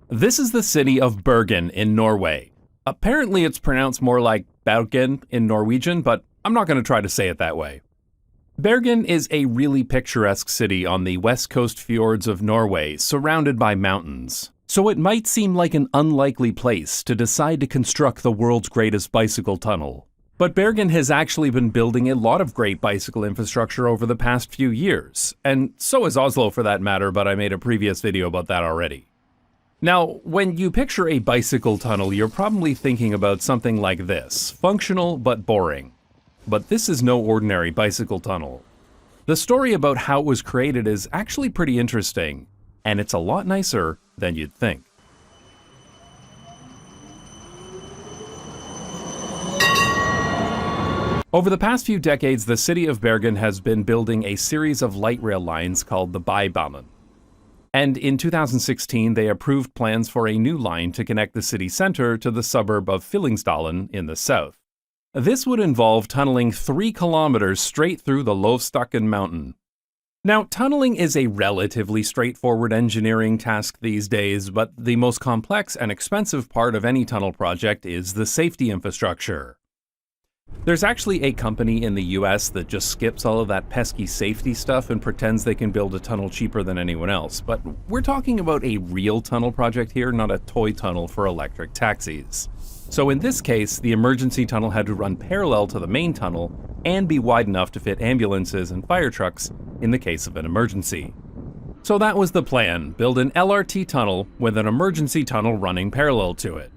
This is the city of Bergen in Norway. Apparently it's pronounced more like Bergen in Norwegian, but I'm not going to try to say it that way. Bergen is a really picturesque city on the west coast fjords of Norway, surrounded by mountains. So it might seem like an unlikely place to decide to construct the world's greatest bicycle tunnel. But Bergen has actually been building a lot of great bicycle infrastructure over the past few years, and so is Oslo for that matter, but I made a previous video about that already. Now, when you picture a bicycle tunnel, you're probably thinking about something like this, functional but boring. But this is no ordinary bicycle tunnel. The story about how it was created is actually pretty interesting, and it's a lot nicer than you'd think. Over the past few decades, the city of Bergen has been building a series of light rail lines called the Bybanen. And in 2016, they approved plans for a new line to connect the city center to the suburb of Fyllingsdalen in the south. This would involve tunneling 3 kilometers straight through the Lovstakken mountain. Now, tunneling is a relatively straightforward engineering task these days, but the most complex and expensive part of any tunnel project is the safety infrastructure. There's actually a company in the US that just skips all of that pesky safety stuff and pretends they can build a tunnel cheaper than anyone else. But we're talking about a real tunnel project here, not a toy tunnel for electric taxis. So in this case, the emergency tunnel had to run parallel to the main tunnel and be wide enough to fit ambulances and fire trucks in the case of an emergency. So that was the plan, build an LRT tunnel with an emergency tunnel running parallel to it.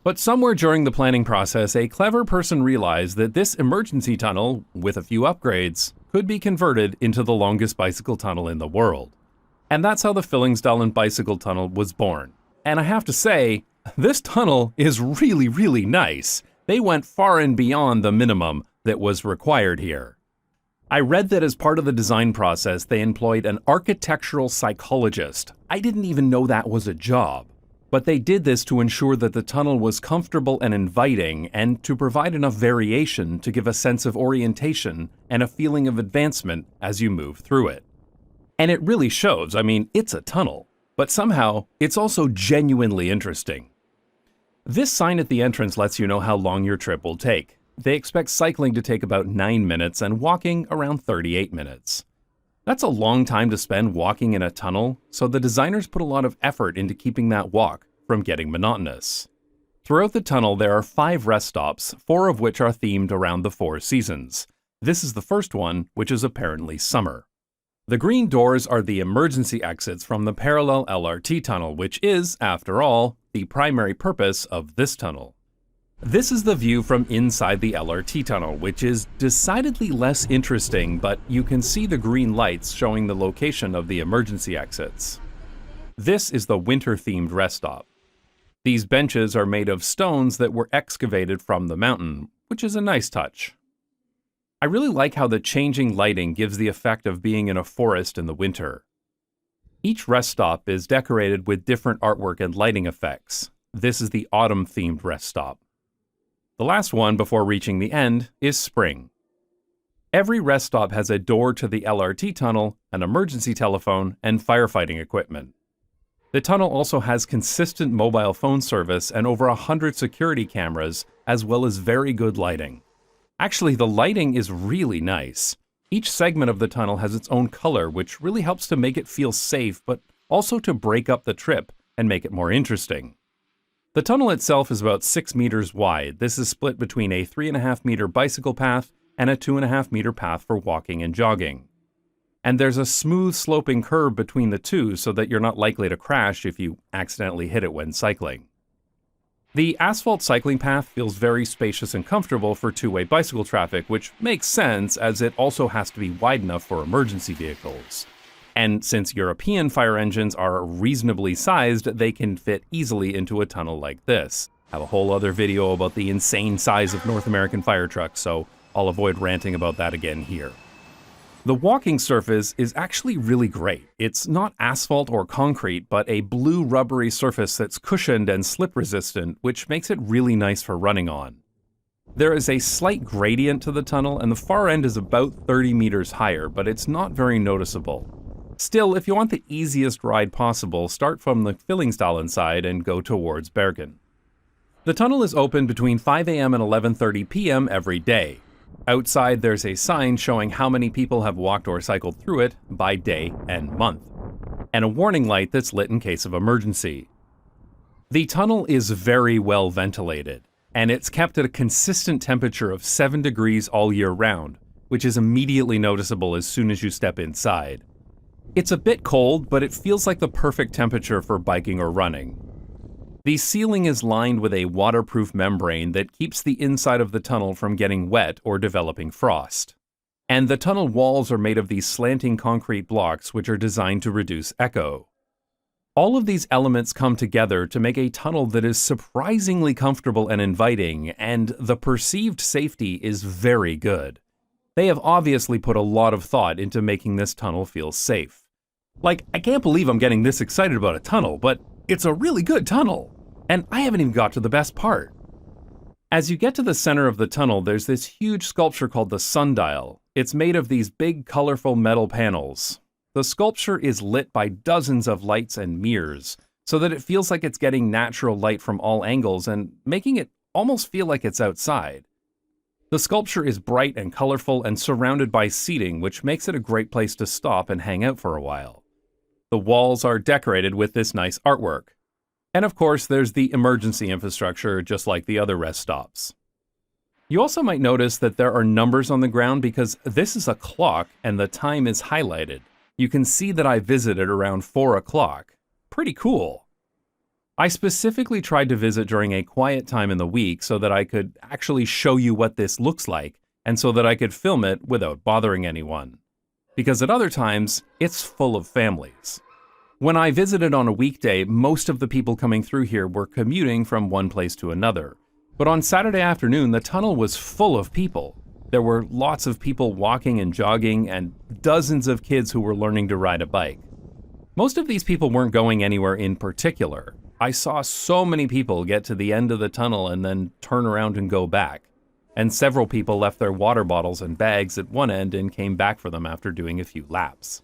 But somewhere during the planning process, a clever person realized that this emergency tunnel, with a few upgrades, could be converted into the longest bicycle tunnel in the world. And that's how the Fyllingsdalen Bicycle Tunnel was born. And I have to say, this tunnel is really nice. They went far and beyond the minimum that was required here. I read that as part of the design process, they employed an architectural psychologist. I didn't even know that was a job. But they did this to ensure that the tunnel was comfortable and inviting, and to provide enough variation to give a sense of orientation and a feeling of advancement as you move through it. And it really shows. I mean, it's a tunnel, but somehow it's also genuinely interesting. This sign at the entrance lets you know how long your trip will take. They expect cycling to take about 9 minutes and walking around 38 minutes. That's a long time to spend walking in a tunnel, so the designers put a lot of effort into keeping that walk from getting monotonous. Throughout the tunnel, there are 5 rest stops, 4 of which are themed around the 4 seasons. This is the first one, which is apparently summer. The green doors are the emergency exits from the parallel LRT tunnel, which is, after all, the primary purpose of this tunnel. This is the view from inside the LRT tunnel, which is decidedly less interesting, but you can see the green lights showing the location of the emergency exits. This is the winter-themed rest stop. These benches are made of stones that were excavated from the mountain, which is a nice touch. I really like how the changing lighting gives the effect of being in a forest in the winter. Each rest stop is decorated with different artwork and lighting effects. This is the autumn-themed rest stop. The last one before reaching the end is spring. Every rest stop has a door to the LRT tunnel, an emergency telephone, and firefighting equipment. The tunnel also has consistent mobile phone service and over 100 security cameras, as well as very good lighting. Actually, the lighting is really nice. Each segment of the tunnel has its own color, which really helps to make it feel safe, but also to break up the trip and make it more interesting. The tunnel itself is about 6 meters wide. This is split between a 3.5 meter bicycle path and a 2.5 meter path for walking and jogging. And there's a smooth sloping curve between the two so that you're not likely to crash if you accidentally hit it when cycling. The asphalt cycling path feels very spacious and comfortable for two-way bicycle traffic, which makes sense as it also has to be wide enough for emergency vehicles. And since European fire engines are reasonably sized, they can fit easily into a tunnel like this. I have a whole other video about the insane size of North American fire trucks, so I'll avoid ranting about that again here. The walking surface is actually really great. It's not asphalt or concrete, but a blue rubbery surface that's cushioned and slip resistant, which makes it really nice for running on. There is a slight gradient to the tunnel, and the far end is about 30 meters higher, but it's not very noticeable. Still, if you want the easiest ride possible, start from the Fyllingsdalen side and go towards Bergen. The tunnel is open between 5 a.m. and 11:30 p.m. every day. Outside, there's a sign showing how many people have walked or cycled through it by day and month, and a warning light that's lit in case of emergency. The tunnel is very well ventilated, and it's kept at a consistent temperature of 7 degrees all year round, which is immediately noticeable as soon as you step inside. It's a bit cold, but it feels like the perfect temperature for biking or running. The ceiling is lined with a waterproof membrane that keeps the inside of the tunnel from getting wet or developing frost. And the tunnel walls are made of these slanting concrete blocks which are designed to reduce echo. All of these elements come together to make a tunnel that is surprisingly comfortable and inviting, and the perceived safety is very good. They have obviously put a lot of thought into making this tunnel feel safe. Like, I can't believe I'm getting this excited about a tunnel, but it's a really good tunnel. And I haven't even got to the best part. As you get to the center of the tunnel, there's this huge sculpture called the sundial. It's made of these big, colorful metal panels. The sculpture is lit by dozens of lights and mirrors, so that it feels like it's getting natural light from all angles and making it almost feel like it's outside. The sculpture is bright and colorful and surrounded by seating, which makes it a great place to stop and hang out for a while. The walls are decorated with this nice artwork. And of course, there's the emergency infrastructure, just like the other rest stops. You also might notice that there are numbers on the ground because this is a clock and the time is highlighted. You can see that I visited around 4 o'clock. Pretty cool. I specifically tried to visit during a quiet time in the week so that I could actually show you what this looks like and so that I could film it without bothering anyone. Because at other times, it's full of families. When I visited on a weekday, most of the people coming through here were commuting from one place to another. But on Saturday afternoon, the tunnel was full of people. There were lots of people walking and jogging and dozens of kids who were learning to ride a bike. Most of these people weren't going anywhere in particular. I saw so many people get to the end of the tunnel and then turn around and go back. And several people left their water bottles and bags at one end and came back for them after doing a few laps.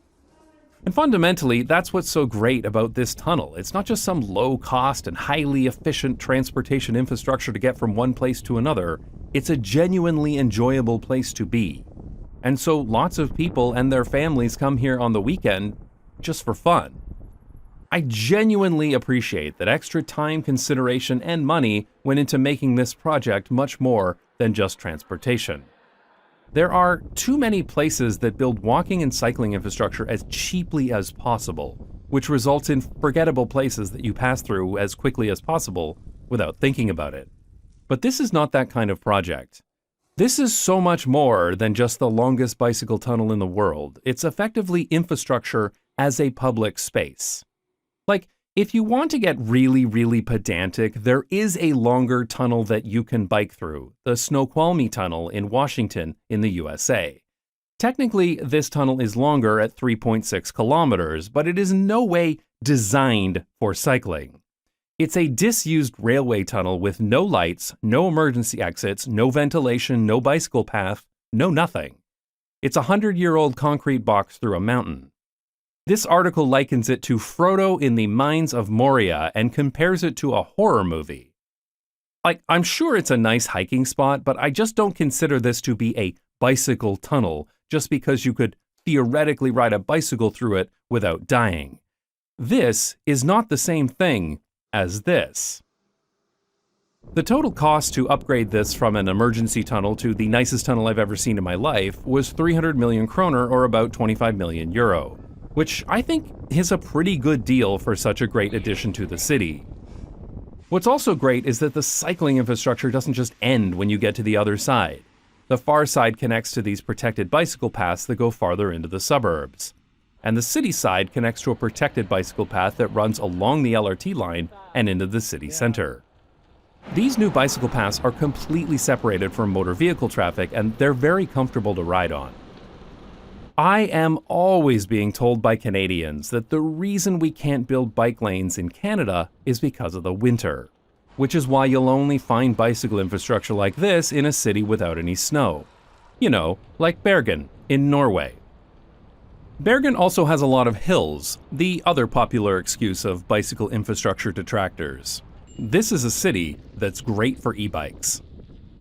And fundamentally, that's what's so great about this tunnel. It's not just some low-cost and highly efficient transportation infrastructure to get from one place to another. It's a genuinely enjoyable place to be. And so lots of people and their families come here on the weekend just for fun. I genuinely appreciate that extra time, consideration, and money went into making this project much more than just transportation. There are too many places that build walking and cycling infrastructure as cheaply as possible, which results in forgettable places that you pass through as quickly as possible without thinking about it. But this is not that kind of project. This is so much more than just the longest bicycle tunnel in the world. It's effectively infrastructure as a public space. Like, if you want to get really pedantic, there is a longer tunnel that you can bike through, the Snoqualmie Tunnel in Washington in the USA. Technically, this tunnel is longer at 3.6 kilometers, but it is in no way designed for cycling. It's a disused railway tunnel with no lights, no emergency exits, no ventilation, no bicycle path, no nothing. It's a 100-year-old concrete box through a mountain. This article likens it to Frodo in the Mines of Moria and compares it to a horror movie. Like, I'm sure it's a nice hiking spot, but I just don't consider this to be a bicycle tunnel just because you could theoretically ride a bicycle through it without dying. This is not the same thing as this. The total cost to upgrade this from an emergency tunnel to the nicest tunnel I've ever seen in my life was 300 million kroner, or about 25 million euro. Which I think is a pretty good deal for such a great addition to the city. What's also great is that the cycling infrastructure doesn't just end when you get to the other side. The far side connects to these protected bicycle paths that go farther into the suburbs. And the city side connects to a protected bicycle path that runs along the LRT line and into the city center. These new bicycle paths are completely separated from motor vehicle traffic, and they're very comfortable to ride on. I am always being told by Canadians that the reason we can't build bike lanes in Canada is because of the winter, which is why you'll only find bicycle infrastructure like this in a city without any snow. You know, like Bergen in Norway. Bergen also has a lot of hills, the other popular excuse of bicycle infrastructure detractors. This is a city that's great for e-bikes.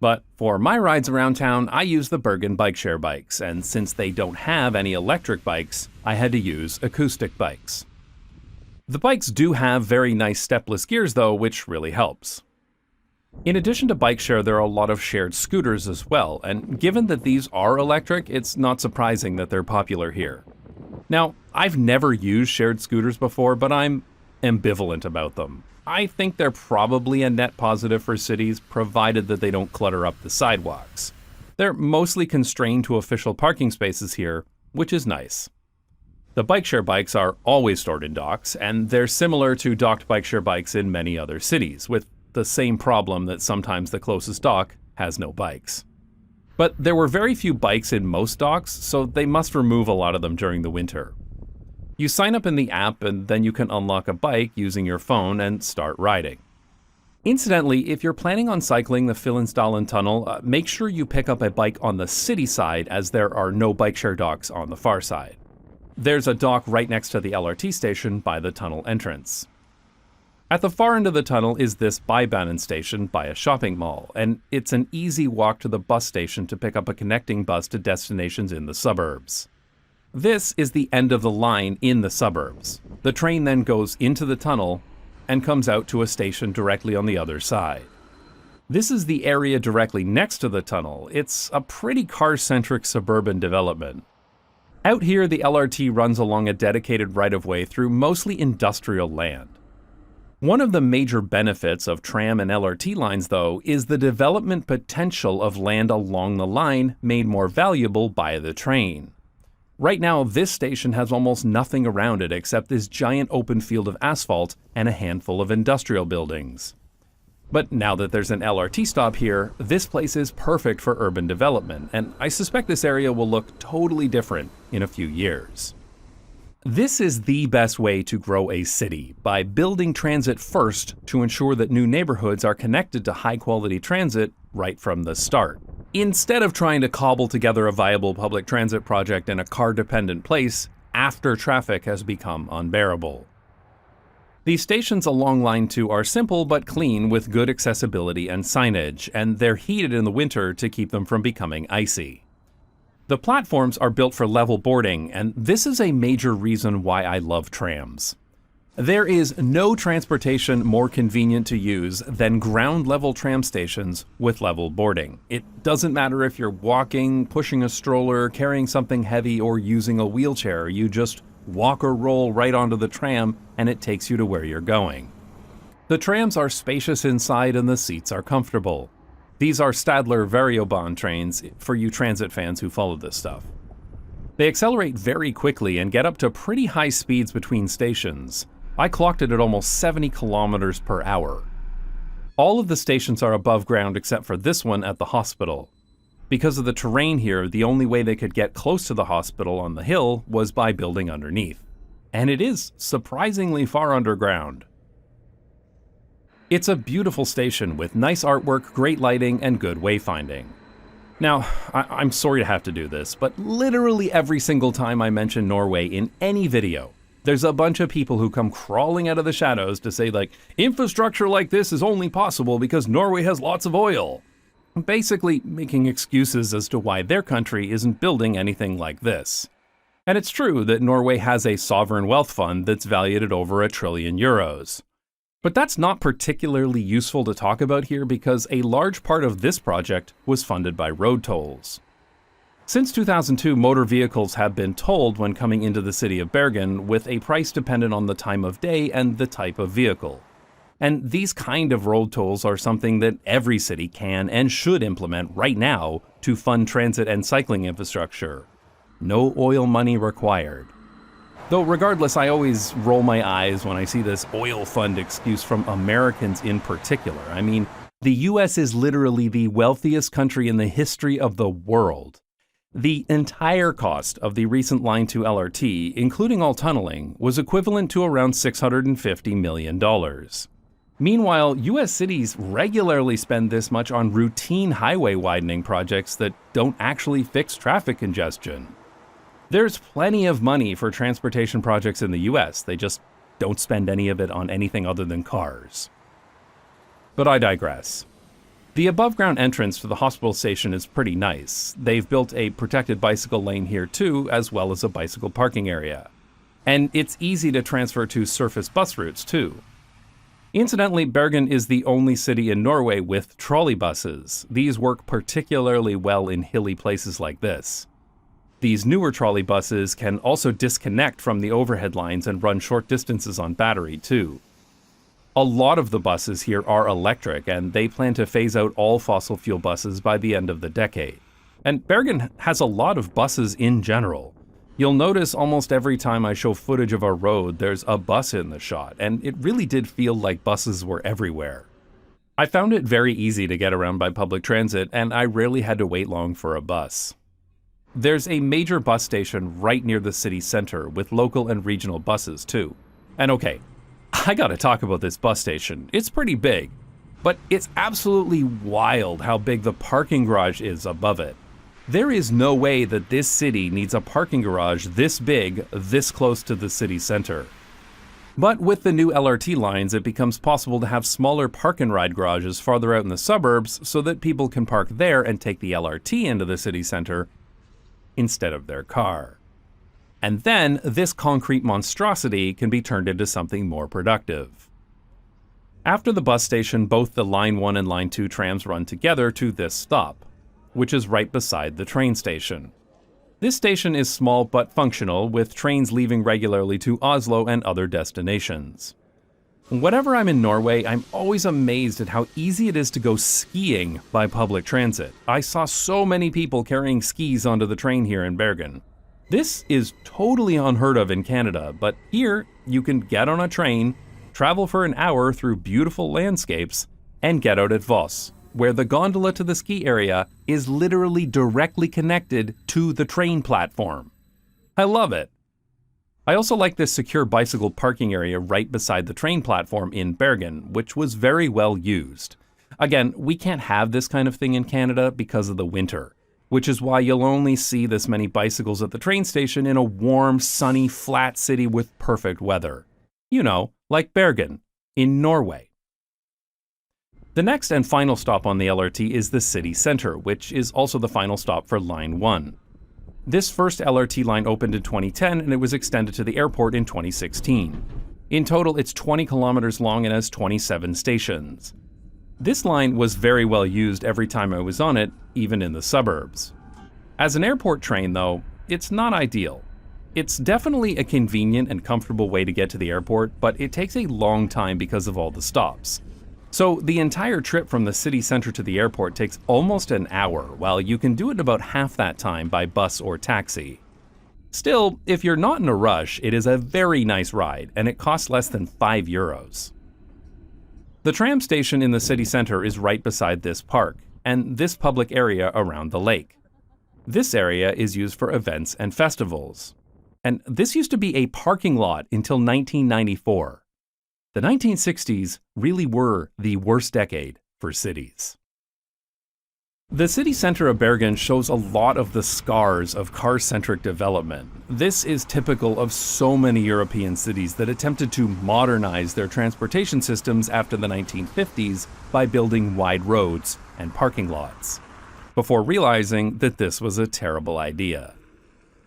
But for my rides around town, I use the Bergen bikeshare bikes, and since they don't have any electric bikes, I had to use acoustic bikes. The bikes do have very nice stepless gears though, which really helps. In addition to bikeshare, there are a lot of shared scooters as well, and given that these are electric, it's not surprising that they're popular here. Now, I've never used shared scooters before, but I'm ambivalent about them. I think they're probably a net positive for cities, provided that they don't clutter up the sidewalks. They're mostly constrained to official parking spaces here, which is nice. The bikeshare bikes are always stored in docks, and they're similar to docked bikeshare bikes in many other cities, with the same problem that sometimes the closest dock has no bikes. But there were very few bikes in most docks, so they must remove a lot of them during the winter. You sign up in the app and then you can unlock a bike using your phone and start riding. Incidentally, if you're planning on cycling the Fjords Tunnel, make sure you pick up a bike on the city side as there are no bikeshare docks on the far side. There's a dock right next to the LRT station by the tunnel entrance. At the far end of the tunnel is this Bybanen station by a shopping mall, and it's an easy walk to the bus station to pick up a connecting bus to destinations in the suburbs. This is the end of the line in the suburbs. The train then goes into the tunnel and comes out to a station directly on the other side. This is the area directly next to the tunnel. It's a pretty car-centric suburban development. Out here, the LRT runs along a dedicated right-of-way through mostly industrial land. One of the major benefits of tram and LRT lines, though, is the development potential of land along the line made more valuable by the train. Right now, this station has almost nothing around it except this giant open field of asphalt and a handful of industrial buildings. But now that there's an LRT stop here, this place is perfect for urban development, and I suspect this area will look totally different in a few years. This is the best way to grow a city, by building transit first to ensure that new neighborhoods are connected to high-quality transit right from the start, instead of trying to cobble together a viable public transit project in a car-dependent place after traffic has become unbearable. These stations along Line 2 are simple but clean with good accessibility and signage, and they're heated in the winter to keep them from becoming icy. The platforms are built for level boarding, and this is a major reason why I love trams. There is no transportation more convenient to use than ground-level tram stations with level boarding. It doesn't matter if you're walking, pushing a stroller, carrying something heavy, or using a wheelchair. You just walk or roll right onto the tram, and it takes you to where you're going. The trams are spacious inside and the seats are comfortable. These are Stadler Variobahn trains for you transit fans who follow this stuff. They accelerate very quickly and get up to pretty high speeds between stations. I clocked it at almost 70 kilometers per hour. All of the stations are above ground except for this one at the hospital. Because of the terrain here, the only way they could get close to the hospital on the hill was by building underneath. And it is surprisingly far underground. It's a beautiful station with nice artwork, great lighting, and good wayfinding. Now, I'm sorry to have to do this, but literally every single time I mention Norway in any video, there's a bunch of people who come crawling out of the shadows to say, like, infrastructure like this is only possible because Norway has lots of oil. Basically making excuses as to why their country isn't building anything like this. And it's true that Norway has a sovereign wealth fund that's valued at over €1 trillion. But that's not particularly useful to talk about here because a large part of this project was funded by road tolls. Since 2002, motor vehicles have been tolled when coming into the city of Bergen with a price dependent on the time of day and the type of vehicle. And these kind of road tolls are something that every city can and should implement right now to fund transit and cycling infrastructure. No oil money required. Though regardless, I always roll my eyes when I see this oil fund excuse from Americans in particular. I mean, the US is literally the wealthiest country in the history of the world. The entire cost of the recent Line 2 LRT, including all tunneling, was equivalent to around $650 million. Meanwhile, US cities regularly spend this much on routine highway widening projects that don't actually fix traffic congestion. There's plenty of money for transportation projects in the US, they just don't spend any of it on anything other than cars. But I digress. The above-ground entrance to the hospital station is pretty nice. They've built a protected bicycle lane here too, as well as a bicycle parking area. And it's easy to transfer to surface bus routes too. Incidentally, Bergen is the only city in Norway with trolley buses. These work particularly well in hilly places like this. These newer trolley buses can also disconnect from the overhead lines and run short distances on battery too. A lot of the buses here are electric, and they plan to phase out all fossil fuel buses by the end of the decade. And Bergen has a lot of buses in general. You'll notice almost every time I show footage of a road, there's a bus in the shot, and it really did feel like buses were everywhere. I found it very easy to get around by public transit, and I rarely had to wait long for a bus. There's a major bus station right near the city center with local and regional buses too. And okay, I gotta talk about this bus station. It's pretty big, but it's absolutely wild how big the parking garage is above it. There is no way that this city needs a parking garage this big, this close to the city center. But with the new LRT lines, it becomes possible to have smaller park and ride garages farther out in the suburbs so that people can park there and take the LRT into the city center instead of their car. And then this concrete monstrosity can be turned into something more productive. After the bus station, both the Line 1 and Line 2 trams run together to this stop, which is right beside the train station. This station is small but functional, with trains leaving regularly to Oslo and other destinations. Whenever I'm in Norway, I'm always amazed at how easy it is to go skiing by public transit. I saw so many people carrying skis onto the train here in Bergen. This is totally unheard of in Canada, but here you can get on a train, travel for an hour through beautiful landscapes, and get out at Voss, where the gondola to the ski area is literally directly connected to the train platform. I love it. I also like this secure bicycle parking area right beside the train platform in Bergen, which was very well used. Again, we can't have this kind of thing in Canada because of the winter, which is why you'll only see this many bicycles at the train station in a warm, sunny, flat city with perfect weather. You know, like Bergen, in Norway. The next and final stop on the LRT is the city center, which is also the final stop for Line 1. This first LRT line opened in 2010 and it was extended to the airport in 2016. In total, it's 20 kilometers long and has 27 stations. This line was very well used every time I was on it, even in the suburbs. As an airport train, though, it's not ideal. It's definitely a convenient and comfortable way to get to the airport, but it takes a long time because of all the stops. So the entire trip from the city center to the airport takes almost an hour, while you can do it in about half that time by bus or taxi. Still, if you're not in a rush, it is a very nice ride, and it costs less than €5. The tram station in the city center is right beside this park, and this public area around the lake. This area is used for events and festivals. And this used to be a parking lot until 1994. The 1960s really were the worst decade for cities. The city center of Bergen shows a lot of the scars of car-centric development. This is typical of so many European cities that attempted to modernize their transportation systems after the 1950s by building wide roads and parking lots, before realizing that this was a terrible idea.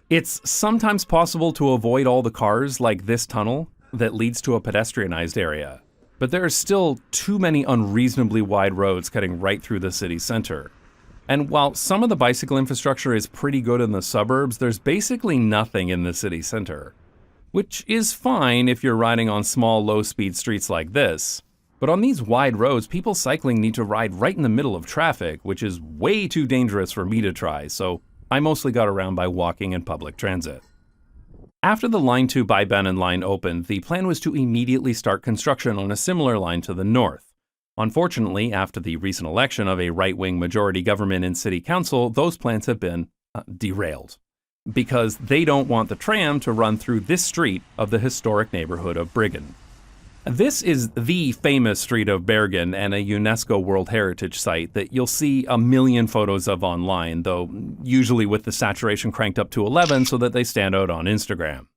It's sometimes possible to avoid all the cars, like this tunnel, that leads to a pedestrianized area, but there are still too many unreasonably wide roads cutting right through the city center. And while some of the bicycle infrastructure is pretty good in the suburbs, there's basically nothing in the city center. Which is fine if you're riding on small, low-speed streets like this. But on these wide roads, people cycling need to ride right in the middle of traffic, which is way too dangerous for me to try, so I mostly got around by walking and public transit. After the Line 2 Bybanen line opened, the plan was to immediately start construction on a similar line to the north. Unfortunately, after the recent election of a right-wing majority government in city council, those plans have been derailed, because they don't want the tram to run through this street of the historic neighborhood of Bryggen. This is the famous street of Bergen and a UNESCO World Heritage Site that you'll see a million photos of online, though usually with the saturation cranked up to 11 so that they stand out on Instagram.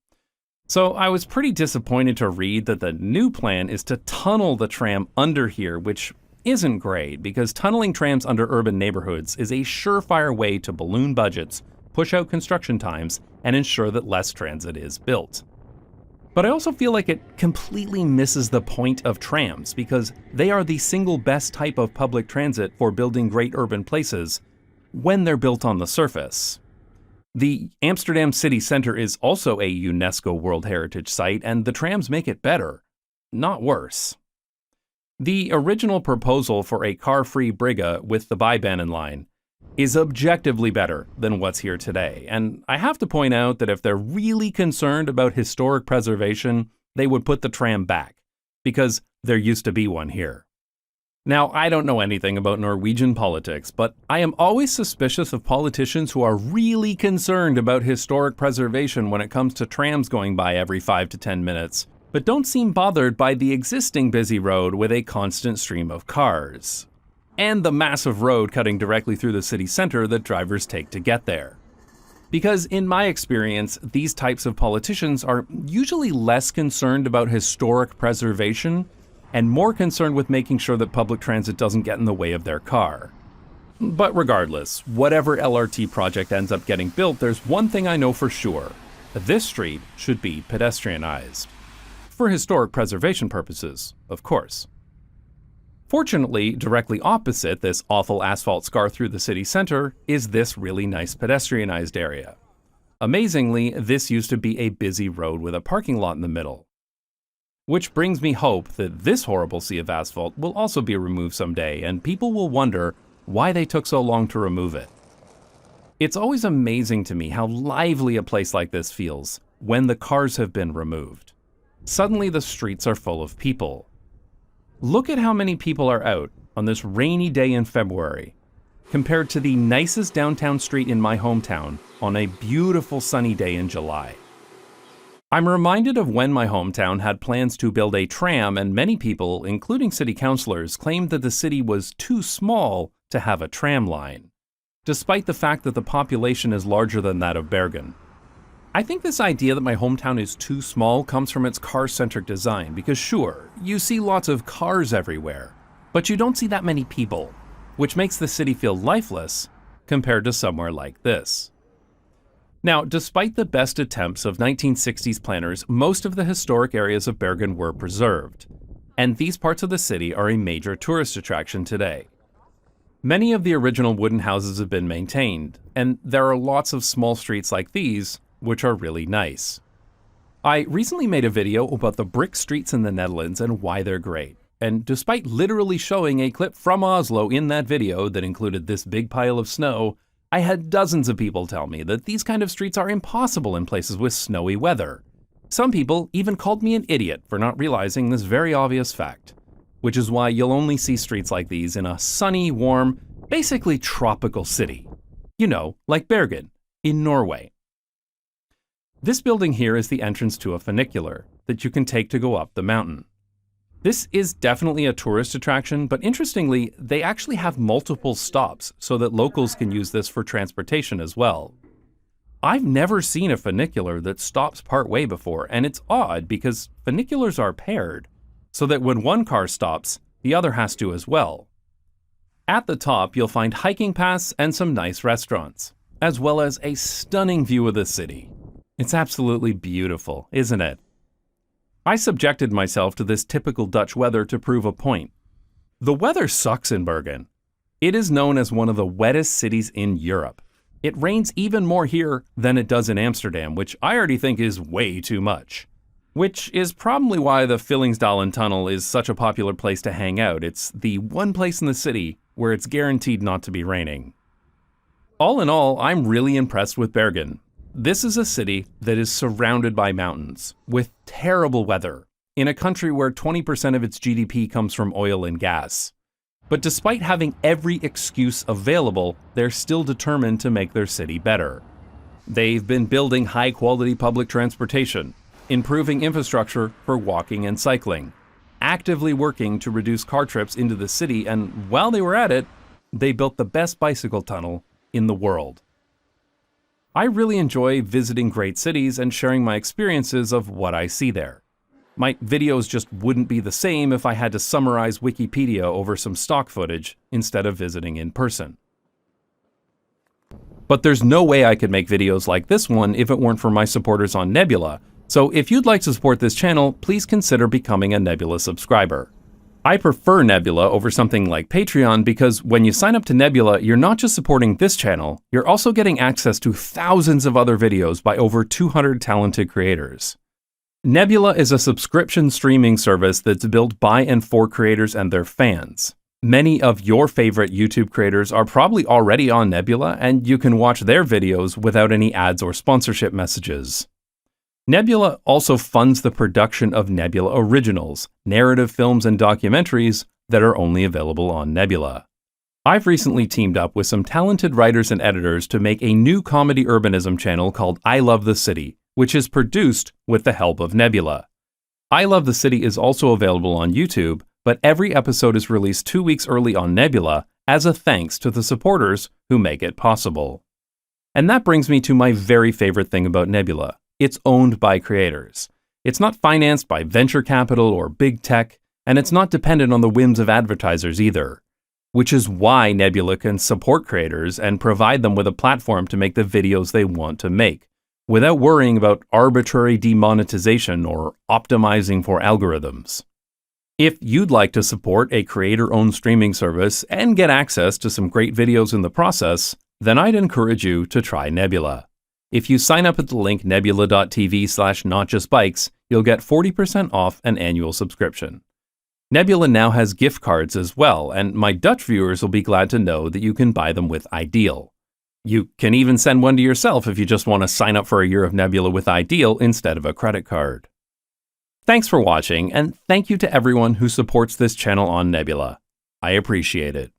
So I was pretty disappointed to read that the new plan is to tunnel the tram under here, which isn't great because tunneling trams under urban neighborhoods is a surefire way to balloon budgets, push out construction times, and ensure that less transit is built. But I also feel like it completely misses the point of trams because they are the single best type of public transit for building great urban places when they're built on the surface. The Amsterdam city center is also a UNESCO World Heritage Site, and the trams make it better, not worse. The original proposal for a car-free Bryggen with the Bybanen line is objectively better than what's here today, and I have to point out that if they're really concerned about historic preservation, they would put the tram back, because there used to be one here. Now, I don't know anything about Norwegian politics, but I am always suspicious of politicians who are really concerned about historic preservation when it comes to trams going by every 5 to 10 minutes, but don't seem bothered by the existing busy road with a constant stream of cars, and the massive road cutting directly through the city center that drivers take to get there. Because in my experience, these types of politicians are usually less concerned about historic preservation and more concerned with making sure that public transit doesn't get in the way of their car. But regardless, whatever LRT project ends up getting built, there's one thing I know for sure. This street should be pedestrianized. For historic preservation purposes, of course. Fortunately, directly opposite this awful asphalt scar through the city center is this really nice pedestrianized area. Amazingly, this used to be a busy road with a parking lot in the middle. Which brings me hope that this horrible sea of asphalt will also be removed someday, and people will wonder why they took so long to remove it. It's always amazing to me how lively a place like this feels when the cars have been removed. Suddenly the streets are full of people. Look at how many people are out on this rainy day in February, compared to the nicest downtown street in my hometown on a beautiful sunny day in July. I'm reminded of when my hometown had plans to build a tram, and many people, including city councilors, claimed that the city was too small to have a tram line, despite the fact that the population is larger than that of Bergen. I think this idea that my hometown is too small comes from its car-centric design, because sure, you see lots of cars everywhere, but you don't see that many people, which makes the city feel lifeless compared to somewhere like this. Now, despite the best attempts of 1960s planners, most of the historic areas of Bergen were preserved, and these parts of the city are a major tourist attraction today. Many of the original wooden houses have been maintained, and there are lots of small streets like these which are really nice. I recently made a video about the brick streets in the Netherlands and why they're great, and despite literally showing a clip from Oslo in that video that included this big pile of snow, I had dozens of people tell me that these kind of streets are impossible in places with snowy weather. Some people even called me an idiot for not realizing this very obvious fact, which is why you'll only see streets like these in a sunny, warm, basically tropical city. You know, like Bergen, in Norway. This building here is the entrance to a funicular that you can take to go up the mountain. This is definitely a tourist attraction, but interestingly, they actually have multiple stops so that locals can use this for transportation as well. I've never seen a funicular that stops partway before, and it's odd because funiculars are paired, so that when one car stops, the other has to as well. At the top, you'll find hiking paths and some nice restaurants, as well as a stunning view of the city. It's absolutely beautiful, isn't it? I subjected myself to this typical Dutch weather to prove a point. The weather sucks in Bergen. It is known as one of the wettest cities in Europe. It rains even more here than it does in Amsterdam, which I already think is way too much. Which is probably why the Fyllingsdalen Tunnel is such a popular place to hang out. It's the one place in the city where it's guaranteed not to be raining. All in all, I'm really impressed with Bergen. This is a city that is surrounded by mountains, with terrible weather, in a country where 20% of its GDP comes from oil and gas. But despite having every excuse available, they're still determined to make their city better. They've been building high-quality public transportation, improving infrastructure for walking and cycling, actively working to reduce car trips into the city, and while they were at it, they built the best bicycle tunnel in the world. I really enjoy visiting great cities and sharing my experiences of what I see there. My videos just wouldn't be the same if I had to summarize Wikipedia over some stock footage instead of visiting in person. But there's no way I could make videos like this one if it weren't for my supporters on Nebula, so if you'd like to support this channel, please consider becoming a Nebula subscriber. I prefer Nebula over something like Patreon because when you sign up to Nebula, you're not just supporting this channel, you're also getting access to thousands of other videos by over 200 talented creators. Nebula is a subscription streaming service that's built by and for creators and their fans. Many of your favorite YouTube creators are probably already on Nebula, and you can watch their videos without any ads or sponsorship messages. Nebula also funds the production of Nebula originals, narrative films and documentaries that are only available on Nebula. I've recently teamed up with some talented writers and editors to make a new comedy urbanism channel called I Love the City, which is produced with the help of Nebula. I Love the City is also available on YouTube, but every episode is released 2 weeks early on Nebula as a thanks to the supporters who make it possible. And that brings me to my very favorite thing about Nebula. It's owned by creators. It's not financed by venture capital or big tech, and it's not dependent on the whims of advertisers either. Which is why Nebula can support creators and provide them with a platform to make the videos they want to make, without worrying about arbitrary demonetization or optimizing for algorithms. If you'd like to support a creator-owned streaming service and get access to some great videos in the process, then I'd encourage you to try Nebula. If you sign up at the link nebula.tv/notjustbikes, you'll get 40% off an annual subscription. Nebula now has gift cards as well, and my Dutch viewers will be glad to know that you can buy them with Ideal. You can even send one to yourself if you just want to sign up for a year of Nebula with Ideal instead of a credit card. Thanks for watching, and thank you to everyone who supports this channel on Nebula. I appreciate it.